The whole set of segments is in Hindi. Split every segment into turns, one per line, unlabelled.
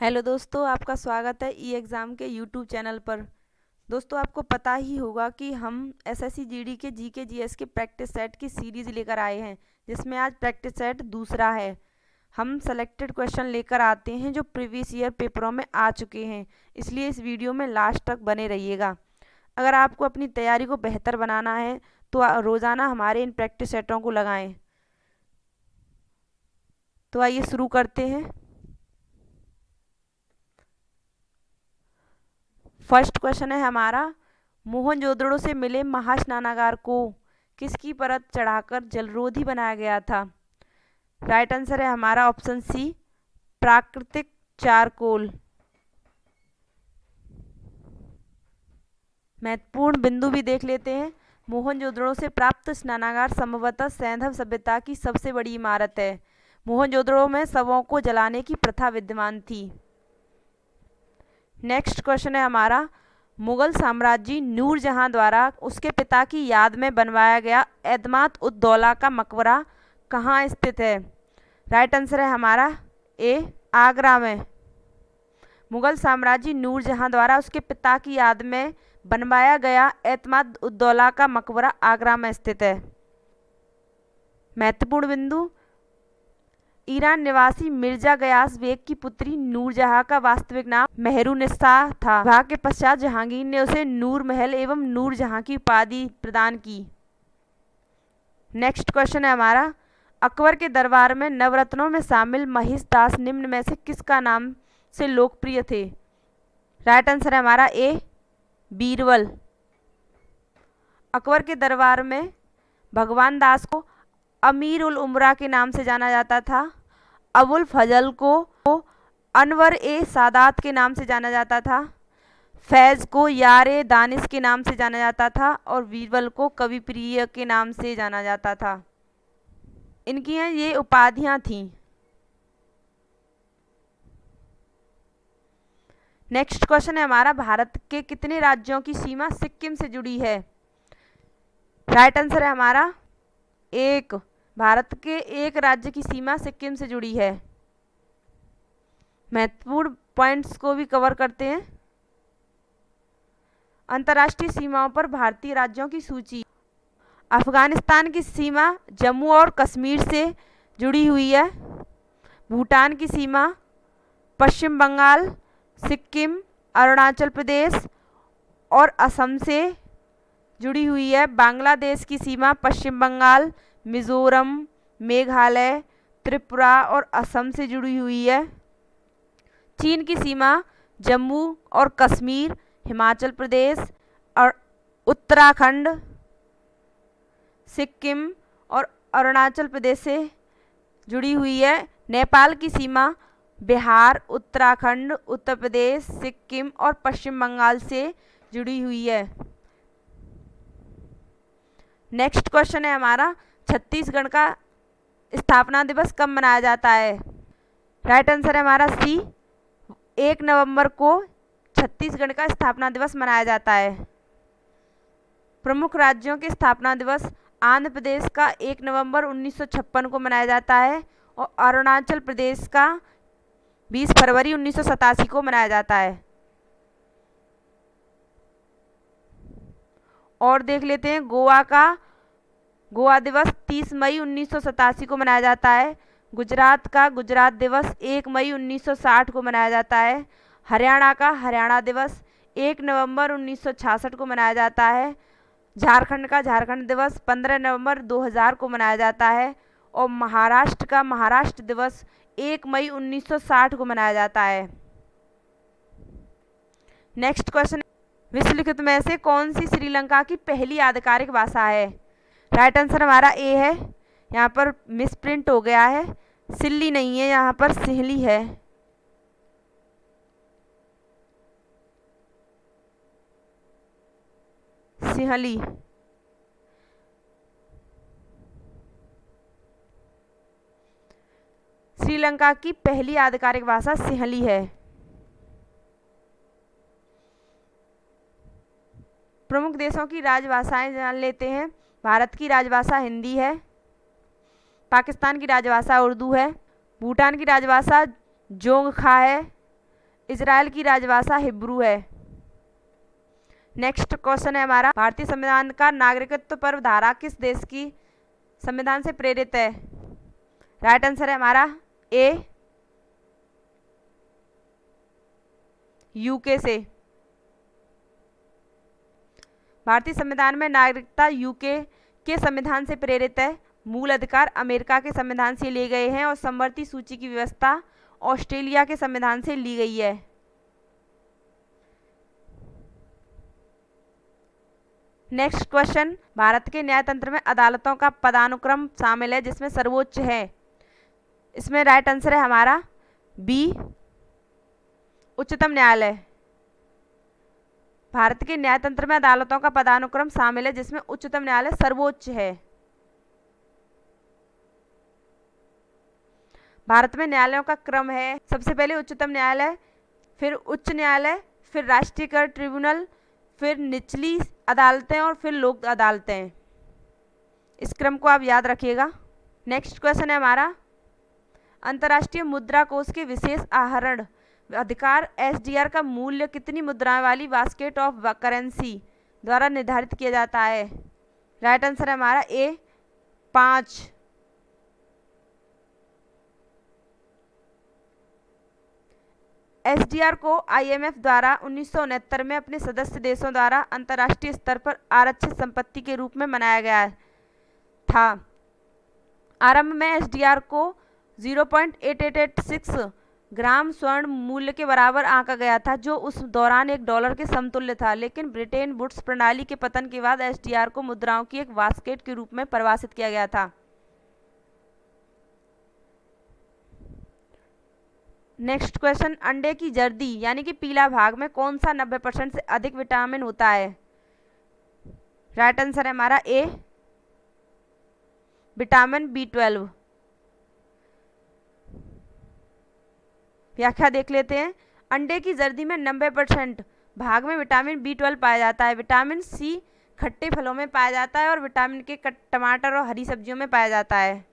हेलो दोस्तों, आपका स्वागत है ई एग्ज़ाम के यूट्यूब चैनल पर। दोस्तों, आपको पता ही होगा कि हम एसएससी जीडी के जीके जीएस के प्रैक्टिस सेट की सीरीज़ लेकर आए हैं, जिसमें आज प्रैक्टिस सेट दूसरा है। हम सेलेक्टेड क्वेश्चन लेकर आते हैं जो प्रीवियस ईयर पेपरों में आ चुके हैं, इसलिए इस वीडियो में लास्ट तक बने रहिएगा। अगर आपको अपनी तैयारी को बेहतर बनाना है तो रोज़ाना हमारे इन प्रैक्टिस सेटों को लगाएं। तो आइए शुरू करते हैं। फर्स्ट क्वेश्चन है हमारा, मोहनजोदड़ो से मिले महास्नानागार को किसकी परत चढ़ाकर जलरोधी बनाया गया था? राइट आंसर है हमारा ऑप्शन सी, प्राकृतिक चारकोल। महत्वपूर्ण बिंदु भी देख लेते हैं। मोहनजोदड़ो से प्राप्त स्नानागार संभवतः सैंधव सभ्यता की सबसे बड़ी इमारत है। मोहनजोदड़ो में शवों को जलाने की प्रथा विद्यमान थी। नेक्स्ट क्वेश्चन है हमारा, मुगल साम्राज्य नूरजहां द्वारा उसके पिता की याद में बनवाया गया एतमाद उद दौला का मकबरा कहाँ स्थित है? राइट आंसर है हमारा ए, आगरा में। मुगल साम्राज्य नूरजहां द्वारा उसके पिता की याद में बनवाया गया एतमाद उद दौला का मकबरा आगरा में स्थित है। महत्वपूर्ण बिंदु, ईरान निवासी मिर्जा गयास बेग की पुत्री नूरजहां का वास्तविक नाम मेहरुनिस्सा था। विवाह के पश्चात जहांगीर ने उसे नूर महल एवं नूरजहां की उपाधि प्रदान की। नेक्स्ट क्वेश्चन है हमारा, अकबर के दरबार में नवरत्नों में शामिल महिष दास निम्न में से किसका नाम से लोकप्रिय थे? राइट आंसर है हमारा ए, बीरबल। अकबर के दरबार में भगवान दास को अमीर उल उमरा के नाम से जाना जाता था। अबुल फजल को अनवर ए सादात के नाम से जाना जाता था। फैज़ को यारे दानिश के नाम से जाना जाता था और बीरबल को कवि प्रिय के नाम से जाना जाता था। इनकी ये उपाधियां थीं। नेक्स्ट क्वेश्चन है हमारा, भारत के कितने राज्यों की सीमा सिक्किम से जुड़ी है? राइट आंसर है हमारा एक, भारत के एक राज्य की सीमा सिक्किम से जुड़ी है। महत्वपूर्ण पॉइंट्स को भी कवर करते हैं। अंतर्राष्ट्रीय सीमाओं पर भारतीय राज्यों की सूची। अफगानिस्तान की सीमा जम्मू और कश्मीर से जुड़ी हुई है। भूटान की सीमा पश्चिम बंगाल, सिक्किम, अरुणाचल प्रदेश और असम से जुड़ी हुई है। बांग्लादेश की सीमा पश्चिम बंगाल, मिजोरम, मेघालय, त्रिपुरा और असम से जुड़ी हुई है। चीन की सीमा जम्मू और कश्मीर, हिमाचल प्रदेश और उत्तराखंड, सिक्किम और अरुणाचल प्रदेश से जुड़ी हुई है। नेपाल की सीमा बिहार, उत्तराखंड, उत्तर प्रदेश, सिक्किम और पश्चिम बंगाल से जुड़ी हुई है। नेक्स्ट क्वेश्चन है हमारा, छत्तीसगढ़ का स्थापना दिवस कब मनाया जाता है? राइट आंसर है हमारा सी, 1 नवंबर को छत्तीसगढ़ का स्थापना दिवस मनाया जाता है। प्रमुख राज्यों के स्थापना दिवस, आंध्र प्रदेश का 1 नवंबर 1956 को मनाया जाता है और अरुणाचल प्रदेश का 20 फरवरी 1987 को मनाया जाता है। और देख लेते हैं, गोवा दिवस 30 मई 1987 को मनाया जाता है। गुजरात का गुजरात दिवस 1 मई 1960 को मनाया जाता है। हरियाणा का हरियाणा दिवस 1 नवंबर 1966 को मनाया जाता है। झारखंड का झारखंड दिवस 15 नवंबर 2000 को मनाया जाता है और महाराष्ट्र का महाराष्ट्र दिवस 1 मई 1960 को मनाया जाता है। नेक्स्ट क्वेश्चन, निम्नलिखित में से कौन सी श्रीलंका की पहली आधिकारिक भाषा है? राइट आंसर हमारा ए है। यहाँ पर मिस प्रिंट हो गया है, सिल्ली नहीं है, यहाँ पर सिहली है। सिहली। श्रीलंका की पहली आधिकारिक भाषा सिहली है। प्रमुख देशों की राजभाषाएं जान लेते हैं। भारत की राजभाषा हिंदी है। पाकिस्तान की राजभाषा उर्दू है। भूटान की राजभाषा जोंगखा है। इजराइल की राजभाषा हिब्रू है। नेक्स्ट क्वेश्चन है हमारा, भारतीय संविधान का नागरिकत्व पर्व धारा किस देश की संविधान से प्रेरित है? राइट आंसर है हमारा ए, यूके से। भारतीय संविधान में नागरिकता यूके के संविधान से प्रेरित है। मूल अधिकार अमेरिका के संविधान से लिए गए हैं और समवर्ती सूची की व्यवस्था ऑस्ट्रेलिया के संविधान से ली गई है। नेक्स्ट क्वेश्चन, भारत के न्यायतंत्र में अदालतों का पदानुक्रम शामिल है जिसमें सर्वोच्च है। इसमें राइट आंसर है हमारा बी, उच्चतम न्यायालय। भारत के न्यायतंत्र में अदालतों का पदानुक्रम शामिल है जिसमें उच्चतम न्यायालय सर्वोच्च है। भारत में न्यायालयों का क्रम है, सबसे पहले उच्चतम न्यायालय, फिर उच्च न्यायालय, फिर राष्ट्रीय कर ट्रिब्यूनल, फिर निचली अदालतें और फिर लोक अदालतें। इस क्रम को आप याद रखिएगा। नेक्स्ट क्वेश्चन है हमारा, अंतर्राष्ट्रीय मुद्रा कोष के विशेष आहरण अधिकार एसडीआर का मूल्य कितनी मुद्राएं वाली बास्केट ऑफ करेंसी द्वारा निर्धारित किया जाता है? राइट आंसर है हमारा ए, 5। एसडीआर को आईएमएफ द्वारा 1969 में अपने सदस्य देशों द्वारा अंतर्राष्ट्रीय स्तर पर आरक्षित संपत्ति के रूप में मनाया गया था। आरंभ में एसडीआर को 0.8886 ग्राम स्वर्ण मूल्य के बराबर आंका गया था, जो उस दौरान $1 के समतुल्य था। लेकिन ब्रिटेन वुड्स प्रणाली के पतन के बाद एसडीआर को मुद्राओं की एक बास्केट के रूप में परिभाषित किया गया था। नेक्स्ट क्वेश्चन, अंडे की जर्दी यानी कि पीला भाग में कौन सा 90% से अधिक विटामिन होता है? राइट आंसर है हमारा ए, विटामिन B12। व्याख्या देख लेते हैं। अंडे की जर्दी में 90% भाग में विटामिन B12 पाया जाता है। विटामिन सी खट्टे फलों में पाया जाता है और विटामिन के टमाटर और हरी सब्जियों में पाया जाता है।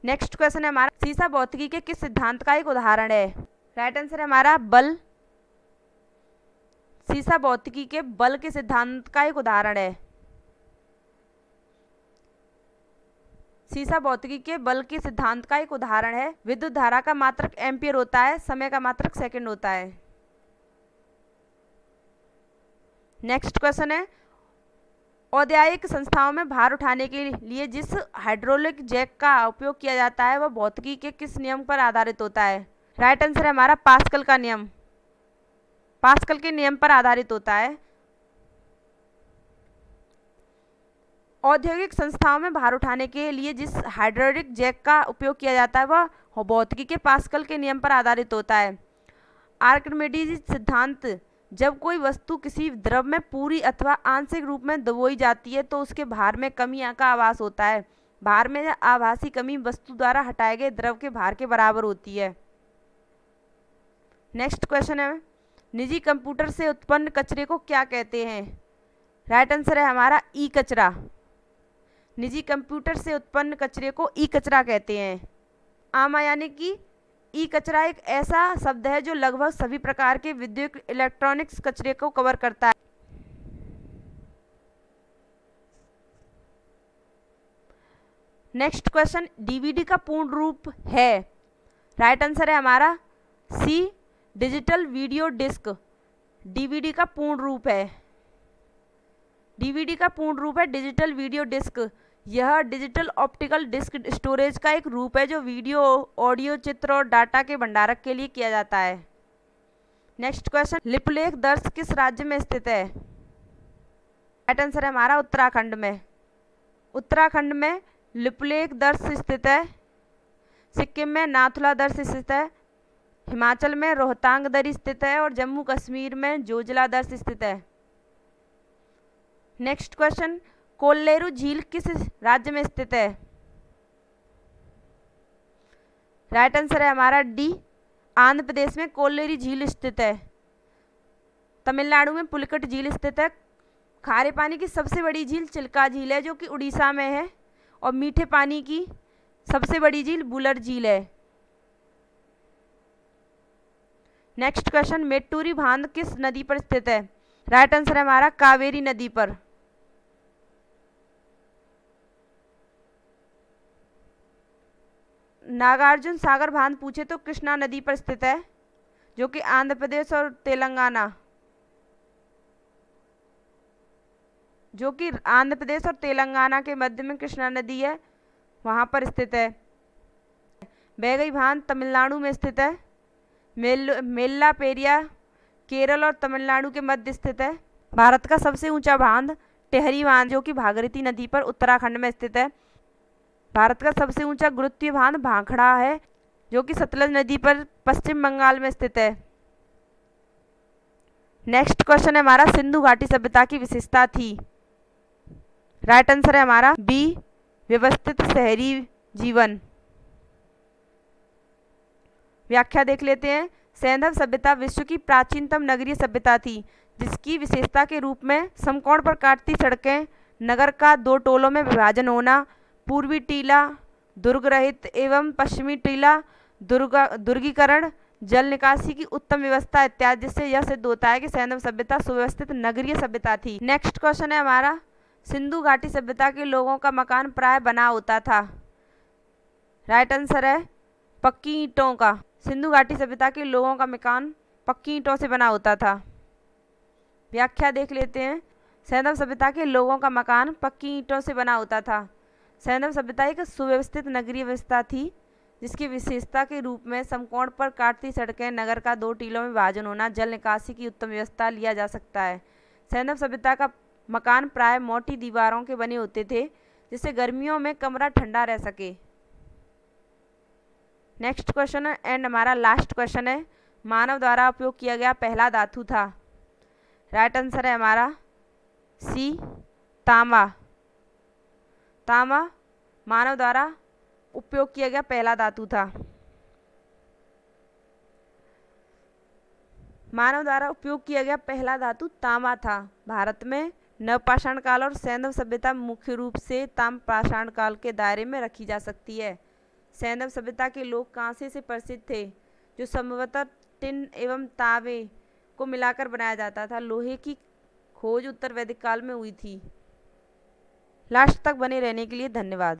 नेक्स्ट क्वेश्चन है हमारा, सीसा भौतिकी के किस सिद्धांत का एक उदाहरण है? राइट आंसर है हमारा बल। सीसा भौतिकी के बल के सिद्धांत का एक उदाहरण है। सीसा भौतिकी के बल के सिद्धांत का एक उदाहरण है। विद्युत धारा का मात्रक एम्पियर होता है, समय का मात्रक सेकंड होता है। नेक्स्ट क्वेश्चन है, औद्योगिक संस्थाओं में भार उठाने के लिए जिस हाइड्रोलिक जैक का उपयोग किया जाता है वह भौतिकी के किस नियम पर आधारित होता है? राइट आंसर है हमारा पास्कल का नियम। पास्कल के नियम पर आधारित होता है। औद्योगिक संस्थाओं में भार उठाने के लिए जिस हाइड्रोलिक जैक का उपयोग किया जाता है वह भौतिकी के पास्कल के नियम पर आधारित होता है। आर्किमिडीज सिद्धांत, जब कोई वस्तु किसी द्रव में पूरी अथवा आंशिक रूप में दबोई जाती है तो उसके भार में कमी का आभास होता है। भार में आभासी कमी वस्तु द्वारा हटाए गए द्रव के भार के बराबर होती है। नेक्स्ट क्वेश्चन है, निजी कंप्यूटर से उत्पन्न कचरे को क्या कहते हैं? राइट आंसर है हमारा ई कचरा। निजी कंप्यूटर से उत्पन्न कचरे को ई कचरा कहते हैं। आम यानी कि ई कचरा एक ऐसा शब्द है जो लगभग सभी प्रकार के विद्युत इलेक्ट्रॉनिक्स कचरे को कवर करता है। नेक्स्ट क्वेश्चन, डीवीडी का पूर्ण रूप है? राइट आंसर है हमारा सी, डिजिटल वीडियो डिस्क। डीवीडी का पूर्ण रूप है, डीवीडी का पूर्ण रूप है डिजिटल वीडियो डिस्क। यह डिजिटल ऑप्टिकल डिस्क स्टोरेज का एक रूप है जो वीडियो, ऑडियो, चित्र और डाटा के भंडारण के लिए किया जाता है। नेक्स्ट क्वेश्चन, लिपुलेख दर्श किस राज्य में स्थित है? राइट आंसर है हमारा उत्तराखंड में। उत्तराखंड में लिपुलेख दर्श स्थित है। सिक्किम में नाथुला दर्श स्थित है। हिमाचल में रोहतांग दरी स्थित है और जम्मू कश्मीर में जोजिला दर्श स्थित है। नेक्स्ट क्वेश्चन, कोल्लेरू झील किस राज्य में स्थित है? राइट आंसर है हमारा डी, आंध्र प्रदेश में कोल्लेरू झील स्थित है। तमिलनाडु में पुलिकट झील स्थित है। खारे पानी की सबसे बड़ी झील चिल्का झील है जो कि उड़ीसा में है, और मीठे पानी की सबसे बड़ी झील बुलर झील है। नेक्स्ट क्वेश्चन, मेट्टूरी बांध किस नदी पर स्थित है? राइट आंसर है हमारा कावेरी नदी पर। नागार्जुन सागर बांध पूछे तो कृष्णा नदी पर स्थित है, जो कि आंध्र प्रदेश और तेलंगाना के मध्य में कृष्णा नदी है, वहां पर स्थित है। बैगई बांध तमिलनाडु में स्थित है। मेल्ला पेरिया केरल और तमिलनाडु के मध्य स्थित है। भारत का सबसे ऊंचा बांध टेहरी बांध, जो कि भागीरथी नदी पर उत्तराखंड में स्थित है। भारत का सबसे ऊंचा गुरुत्वीय बांध भाखड़ा है, जो कि सतलज नदी पर पश्चिम बंगाल में स्थित है। नेक्स्ट क्वेश्चन है हमारा, सिंधु घाटी सभ्यता की विशेषता थी? राइट आंसर है हमारा बी, व्यवस्थित शहरी जीवन। व्याख्या देख लेते हैं। सैंधव सभ्यता विश्व की प्राचीनतम नगरीय सभ्यता थी, जिसकी विशेषता के रूप में समकोण पर काटती सड़कें, नगर का 2 टोलों में विभाजन होना, पूर्वी टीला दुर्ग रहित एवं पश्चिमी टीला दुर्गीकरण, जल निकासी की उत्तम व्यवस्था इत्यादि, जिससे यह सिद्ध होता है कि सैंधव सभ्यता सुव्यवस्थित नगरीय सभ्यता थी। नेक्स्ट क्वेश्चन है हमारा, सिंधु घाटी सभ्यता के लोगों का मकान प्राय बना होता था? राइट आंसर है पक्की ईंटों का। सिंधु घाटी सभ्यता के लोगों का मकान पक्की ईंटों से बना होता था। व्याख्या देख लेते हैं। सैंधव सभ्यता के लोगों का मकान पक्की ईंटों से बना होता था। सैंधव सभ्यता एक सुव्यवस्थित नगरीय व्यवस्था थी, जिसकी विशेषता के रूप में समकोण पर काटती सड़कें, नगर का 2 टीलों में विभाजन होना, जल निकासी की उत्तम व्यवस्था लिया जा सकता है। सैंधव सभ्यता का मकान प्राय मोटी दीवारों के बने होते थे, जिससे गर्मियों में कमरा ठंडा रह सके। नेक्स्ट क्वेश्चन है एंड हमारा लास्ट क्वेश्चन है, मानव द्वारा उपयोग किया गया पहला धातु था? राइट आंसर है हमारा सी, तांबा। तांबा मानव द्वारा उपयोग किया गया पहला धातु था। मानव द्वारा उपयोग किया गया पहला धातु तांबा था। भारत में नवपाषाण काल और सैंधव सभ्यता मुख्य रूप से ताम्रपाषाण काल के दायरे में रखी जा सकती है। सैंधव सभ्यता के लोग कांसे से प्रसिद्ध थे, जो संभवतः टिन एवं तांबे को मिलाकर बनाया जाता था। लोहे की खोज उत्तर वैदिक काल में हुई थी। लास्ट तक बने रहने के लिए धन्यवाद।